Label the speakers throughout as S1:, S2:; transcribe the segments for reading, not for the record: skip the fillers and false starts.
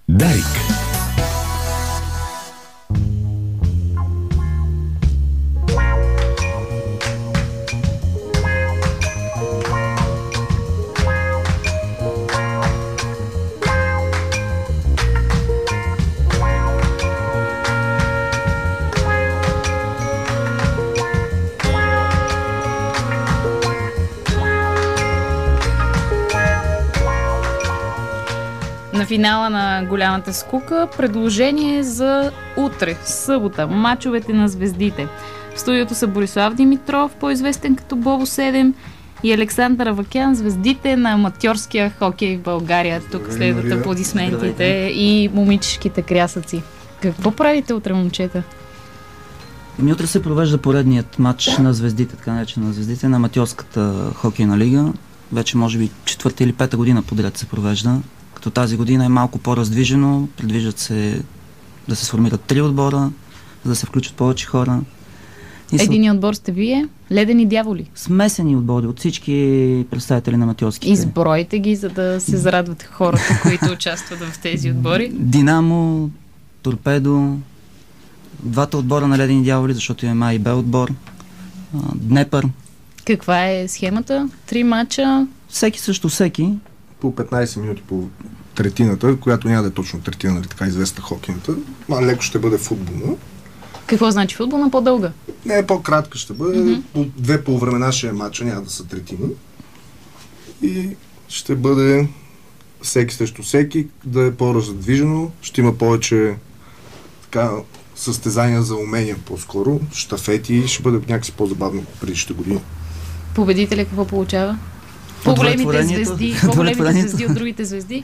S1: Дарик.
S2: На финала на голямата скука предложение за утре, събота, мачовете на звездите. В студиото са Борислав Димитров, по-известен като Бобо 7, и Александър Авакян, звездите на аматьорския хокей в България. Тук следват аплодисментите и момичешките крясъци. Какво правите утре, момчета?
S3: Утре се провежда поредният матч на звездите, така наречена на звездите, на аматьорската хокейна лига. Вече може би 4-та или 5-та година подред се провежда. Като тази година е малко по-раздвижено, предвиждат се да се сформират 3 отбора, за да се включат повече хора.
S2: Единият отбор сте вие, Ледени дяволи.
S3: Смесени отбори от всички представители на аматьорските.
S2: Избройте ги, за да се зарадват хората, които участват в тези отбори.
S3: Динамо, Торпедо, 2 отбора на Ледени дяволи, защото имаме А и Б отбор, Днепър.
S2: Каква е схемата? 3 мача?
S3: Всеки срещу всеки.
S4: По 15 минути по третината, която няма да е точно третина, нали, така известна хокейната, леко ще бъде футболна.
S2: Какво значи футболна? По-дълга?
S4: Не, по-кратка ще бъде. По 2 полувремена ще е матча, няма да са третина. И ще бъде всеки срещу всеки, да е по-раздвижено, ще има повече така състезания за умения по-скоро, щафети, ще бъде някакси по-забавно предишните години.
S2: Победителя какво получава? По-големите звезди, по-големите звезди от другите звезди?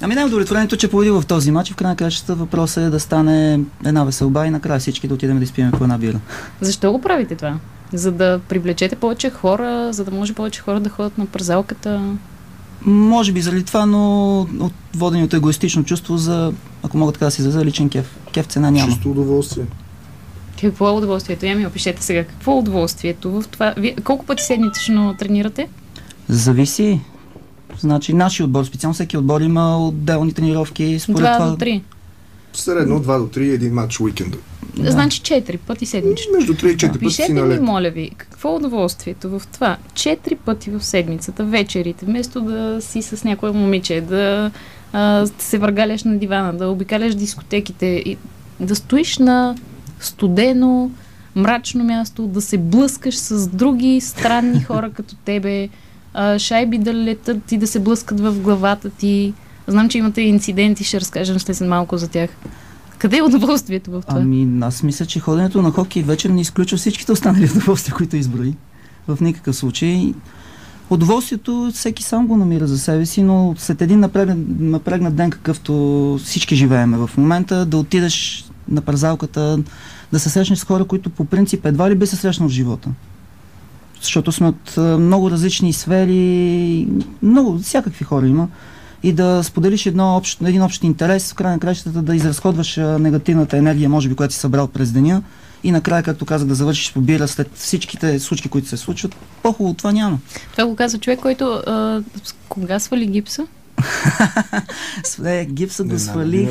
S3: Ами най-удовлетворението, че победил в този матч. В крайна кращата въпросът е да стане една веселба и накрая всички да отидем да изпием по една бира.
S2: Защо го правите това? За да привлечете повече хора, за да може повече хора да ходят на парзалката?
S3: Може би заради това, но от водени от егоистично чувство за, ако мога така да се изразя, личен кеф. Кеф цена няма.
S4: Чисто удоволствие.
S2: Какво е удоволствието? Я ми опишете сега. Какво е удоволствието в това? Вие колко пъти седмично тренирате?
S3: Зависи. Значи нашия отбор, специално всеки отбор има отделни тренировки.
S2: 2 до 3.
S4: Средно 2 до 3 един матч уикенда.
S2: Да. Значи 4 пъти седмично.
S4: Между 3 и 4 пъти
S2: пишете
S4: си
S2: ми,
S4: налет.
S2: моля ви, какво е удоволствието в това? 4 пъти в седмицата, вечерите, вместо да си с някое момиче, да се въргаляш на дивана, да обикаляш дискотеките, и да стоиш на студено, мрачно място, да се блъскаш с други странни хора като тебе, шайби да летат и да се блъскат в главата ти. Знам, че имате инциденти, ще разкажем след малко за тях. Къде е удоволствието в това?
S3: Ами, аз мисля, че ходенето на хокей вечер не изключва всичките останали удоволствия, които изброи. В никакъв случай. Удоволствието всеки сам го намира за себе си, но след един напрегнат ден, какъвто всички живееме в момента, да отидеш на парзалката, да се срещнеш с хора, които по принцип едва ли би се срещнал в живота. Защото сме от много различни сфери, много, всякакви хора има. И да споделиш един общ интерес, в край на краищата да изразходваш негативната енергия, може би, която си събрал през деня, и накрая, както казах, да завършиш по бира след всичките случки, които се случват. По-хубаво това няма.
S2: Това го казва човек, който кога свали гипса?
S3: Гипса го свалих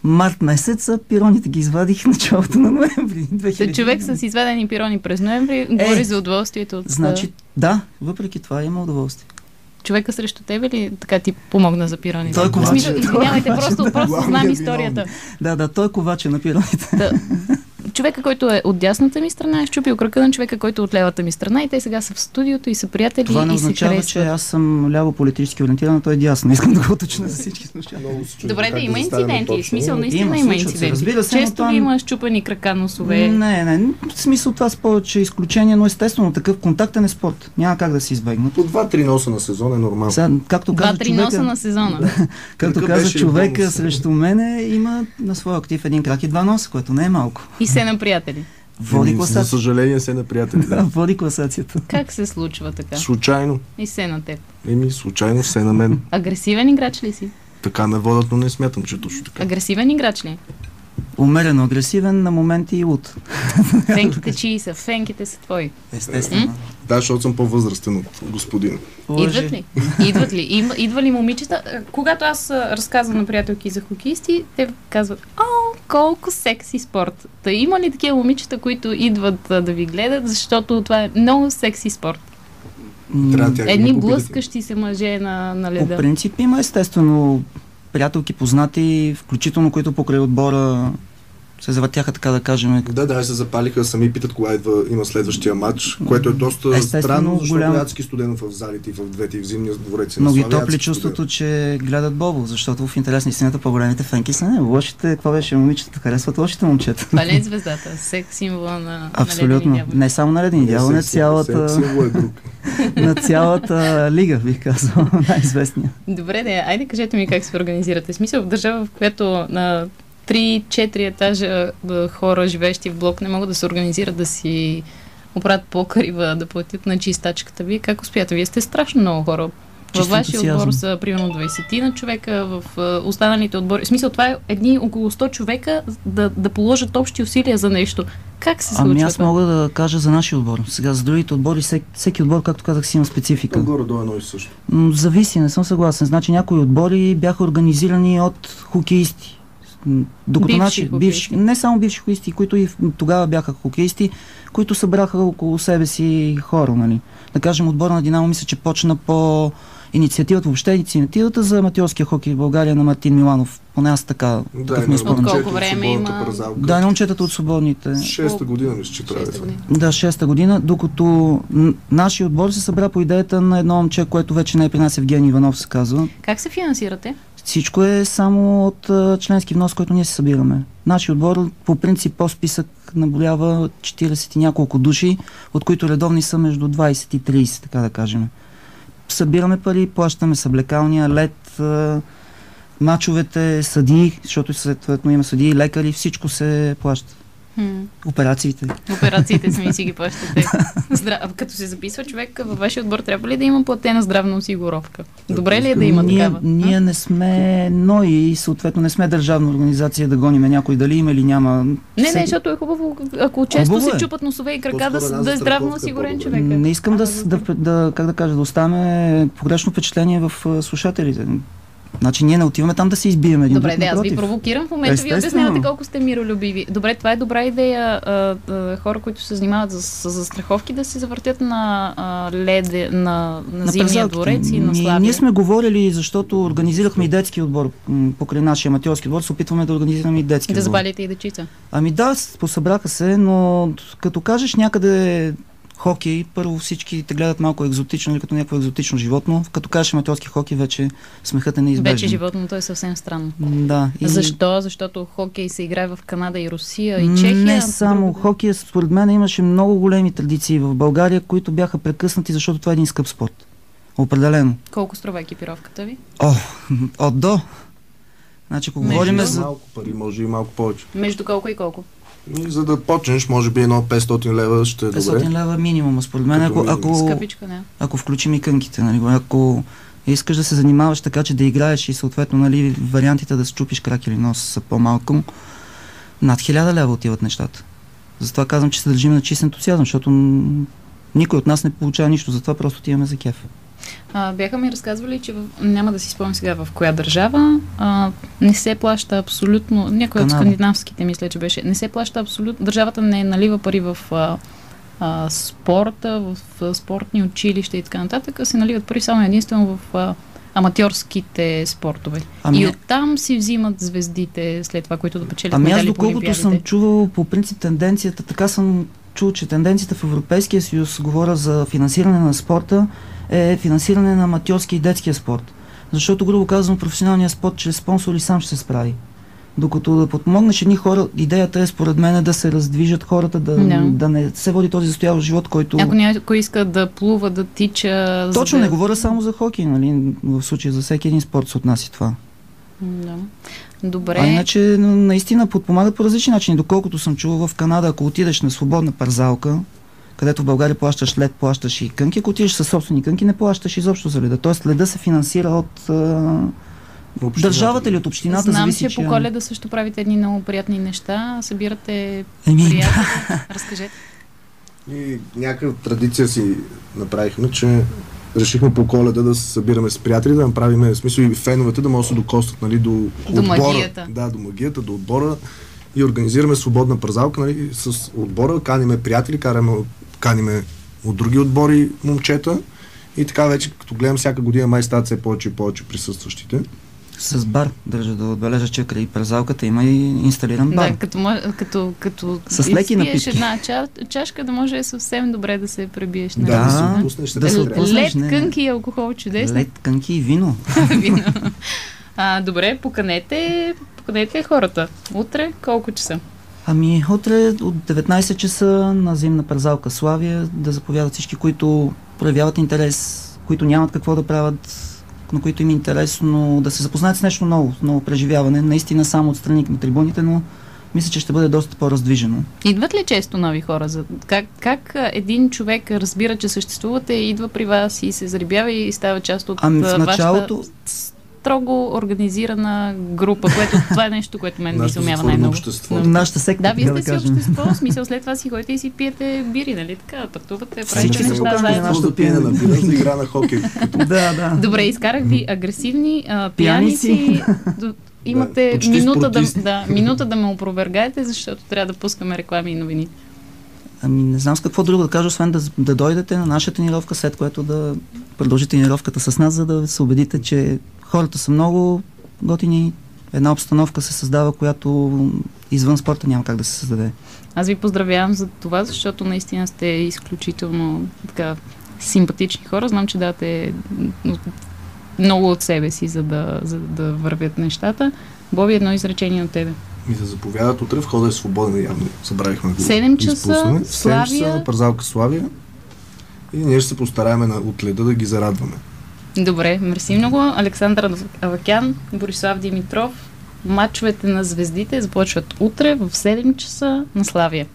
S3: март месец, пироните ги извадих в началото на ноември. 2000.
S2: Човек с извадени пирони през ноември говори за удоволствието от...
S3: Значи, да, въпреки това има удоволствие.
S2: Човека срещу тебе ли така ти помогна за пироните?
S3: Той ковач.
S2: Извинявайте, просто знам историята.
S3: Да, той е ковач на пироните.
S2: Човека, който е от дясната ми страна, е щупил кръка на човека, който е от левата ми страна, и те сега са в студиото и са приятели.
S3: Това не
S2: и се
S3: означава,
S2: харесват.
S3: че аз съм ляво политически ориентиран, той е дясно. Искам да го уточня за всички слушатели.
S2: Добре, да има инциденти. В смисъл, наистина има инциденти.
S3: Разбира се,
S2: често ли има щупани крака, носове?
S3: Не. В смисъл това с повече изключение, но естествено такъв контактен е спорт. Няма как да се избегнат.
S4: По 2-3 носа на сезон е нормално.
S2: 2-3 носа на сезона.
S3: Както каза човека срещу мене, има на своя актив 1 крак и 2 носа, което не е малко.
S2: И се на приятели.
S3: Води класацията.
S4: За съжаление се на приятели.
S3: Да, води класацията.
S2: Как се случва така?
S4: Случайно.
S2: И се на теб.
S4: Случайно се на мен.
S2: Агресивен играч ли си?
S4: Така ме водят, но не смятам, че точно така.
S2: Агресивен играч ли?
S3: Умерено агресивен, на моменти и луд.
S2: Фенките чии са? Фенките са твои.
S3: Естествено.
S4: Да, защото съм по-възрастен от господина.
S2: Идват ли? Идва ли момичета? Когато аз разказвам на приятелки за хокеисти, те казват: "О, колко секси спорт!" Та има ли такива момичета, които идват да ви гледат, защото това е много секси спорт? Едни блъскащи се мъже на леда.
S3: По принцип има, естествено, приятелки, познати, включително които покрай отбора се завъртяха, така да кажем.
S4: Да, се запалиха, сами питат кога има следващия матч, което е доста странно, защото адски студено в залите и в двете и в зимния дворец.
S3: Но ги топли чувството, че гледат Бобо, защото в интерес на истината по-големите фенки са не. Лошите, какво беше, момичета харесват лошите момчета.
S2: Това ли е звездата? Секс символа на
S3: абсолютно.
S2: Ледения
S3: Не само на Ледения дявол, на цялата на цялата лига, бих казал, най-известния.
S2: Добре, айде кажете ми как се организирате. Смисъл, в държава, в която на 3-4 етажа хора, живеещи в блок, не могат да се организират да си оправят покрива, да платят на чистачката. Вие как успяте? Вие сте страшно много хора. Във вашия отбор са примерно 20 на човека, в останалите отбори. В смисъл, това е едни около 100 човека да положат общи усилия за нещо. Как се случва?
S3: Аз мога да кажа за нашия отбор. Сега за другите отбори, всеки отбор, както казах, си има специфика.
S4: Отбора до едно и също.
S3: Зависи, не съм съгласен. Значи някои отбори бяха организирани от хокеисти. Докато бивши, не само бивши хокеисти, които и тогава бяха хокеисти, които събраха около себе си хора, нали. Да кажем, отбора на Динамо мисля, че почна по инициативата, въобще инициативата за аматьорския хокей в България на Мартин Миланов. Поне аз така.
S2: От колко време има?
S3: Да, момчетата от свободните.
S4: 6-та година мисля, че прави.
S3: Да, 6-та година, докато нашия отбор се събра по идеята на едно момче, което вече не е при нас, Евгений Иванов се казва.
S2: Как се финансирате?
S3: Всичко е само от членски внос, който ние се събираме. Нашия отбор по принцип по списък наболява 40 и няколко души, от които редовни са между 20 и 30, така да кажем. Събираме пари, плащаме съблекалния, лед, мачовете, съдии, защото съответно има съдии, лекари, всичко се плаща. Операциите.
S2: Операциите сами си ги плащате. Като се записва човек във вашия отбор, трябва ли да има платена здравна осигуровка? Добре ли е да има такава?
S3: Ние не сме НОИ и съответно не сме държавна организация да гониме някой дали има или няма.
S2: Не, защото е хубаво, ако често се чупат носове и крака, да е здравно осигурен човек.
S3: Не искам да оставяме погрешно впечатление в слушателите. Значи ние не отиваме там да се избием един.
S2: Добре, аз ви провокирам в момента, ви обяснявате колко сте миролюбиви. Добре, това е добра идея хора, които се занимават с застраховки, да се завъртят на леде, на зимния дворец и на Славия.
S3: Ние сме говорили, защото организирахме и детски отбор покрай нашия аматьорски отбор, се опитваме да организираме и детски отбор.
S2: Да забалите и дечица.
S3: Ами да, посъбраха се, но като кажеш някъде хокей, първо всички те гледат малко екзотично или като някакво екзотично животно. Като кажеш аматьорски хокей, вече смехът е неизбежен.
S2: Вече животното е съвсем странно.
S3: Да.
S2: Защо? Защото хокей се играе в Канада и Русия и Чехия.
S3: Не само. Хокей, според мен, имаше много големи традиции в България, които бяха прекъснати, защото това е един скъп спорт. Определено.
S2: Колко струва екипировката ви?
S3: От до. Значи, ако говорим за...
S4: Малко пари, може и малко повече.
S2: Между колко и колко?
S4: И за да почнеш, може би едно 500 лева ще е 500 добре.
S3: 500 лева минимум, според мен,
S2: скъпичка, не.
S3: Ако включим и кънките, нали, ако искаш да се занимаваш така, че да играеш и съответно, нали, вариантите да счупиш крак или нос са по-малко, над 1000 лева отиват нещата. Затова казвам, че се държим на чист ентусиазъм, защото никой от нас не получава нищо, затова просто отиваме за кеф.
S2: Бяха ми разказвали, че няма да си спомням сега в коя държава, не се плаща абсолютно, някой от скандинавските мисля, че беше, не се плаща абсолютно, държавата не налива пари в спорта, в спортни училища и така нататък, се наливат пари само единствено в аматьорските спортове. И оттам си взимат звездите след това, които да печелят медали по олимпиадите.
S3: Аз доколкото съм чувал по принцип тенденцията, така съм чул, че тенденцията в Европейския съюз, говоря за финансиране на спорта, е финансиране на аматьорски и детския спорт. Защото, грубо казвам, професионалният спорт чрез спонсори сам ще се справи. Докато да подпомогнеш едни хора, идеята е според мен да се раздвижат хората, да не се води този застоял живот, който...
S2: Ако някой иска да плува, да тича...
S3: Точно, не говоря само за хокей, нали? В случая за всеки един спорт се отнася това.
S2: Да. Добре.
S3: А иначе наистина подпомагат по различни начини. Доколкото съм чувал в Канада, ако отидеш на свободна парзалка, където в България плащаш лед, плащаш и кънки, ако отидеш със собствени кънки, не плащаш изобщо за леда. Тоест леда се финансира Държавата или от общината,
S2: Знам,
S3: зависи,
S2: че по Коледа също правите едни много приятни неща. Събирате приятели. Разкажете.
S4: И някаква традиция си направихме, че решихме по Коледа да се събираме с приятели, да направим, в смисъл и феновете да могат да се докоснат, нали, до отбора.
S2: Магията.
S4: Да, до магията, до отбора. И организираме свободна празалка, нали, с отбора, каниме приятели, каниме от други отбори момчета. И така вече, като гледам всяка година, май стават все повече и повече присъстващите.
S3: С бар, държа да отбележа, че край празалката има и инсталиран бар.
S2: Да, като
S3: с леки напитки.
S2: Една чашка, да може съвсем добре да се пребиеш.
S4: Да се отпуснеш.
S3: Да се отпуснеш.
S2: Лед, кънки и алкохол, чудесно.
S3: Лед, кънки и вино.
S2: Добре, поканете хората. Утре колко часа?
S3: Утре от 19 часа на зимна празалка Славия да заповядат всички, които проявяват интерес, които нямат какво да правят, на които им е интересно да се запознаят с нещо ново преживяване. Наистина само отстрани на трибуните, но мисля, че ще бъде доста по-раздвижено.
S2: Идват ли често нови хора? Как един човек разбира, че съществувате, идва при вас и се зарибява и става част от вашата строго организирана група, което това е нещо, което мен ми изумява най-много.
S3: Нашата секта,
S2: да, вие сте си общество, в смисъл след това си ходите и си пиете бири, нали така? Пътувате, правите неща заедно.
S4: Нашето пиене на бира за игра на хокей.
S3: Да.
S2: Добре, изкарах ви агресивни пияници. Имате минута да ме опровергаете, защото трябва да пускаме реклами и новини.
S3: Не знам с какво друго да кажа, освен да дойдете на наша тренировка, след което да продължите тренировката с нас, за да се убедите, че хората са много готини. Една обстановка се създава, която извън спорта няма как да се създаде.
S2: Аз ви поздравявам за това, защото наистина сте изключително така симпатични хора. Знам, че давате много от себе си, за да вървят нещата. Боби, едно изречение от тебе.
S4: Да заповядат утре, входа е свободен, явно забравихме го
S2: 7 часа,
S4: изпуснем. 7 часа
S2: на
S4: празалка Славия и ние ще се постараем от леда да ги зарадваме.
S2: Добре, мерси много. Александър Авакян, Борислав Димитров. Мачовете на звездите започват утре в 7 часа на Славия.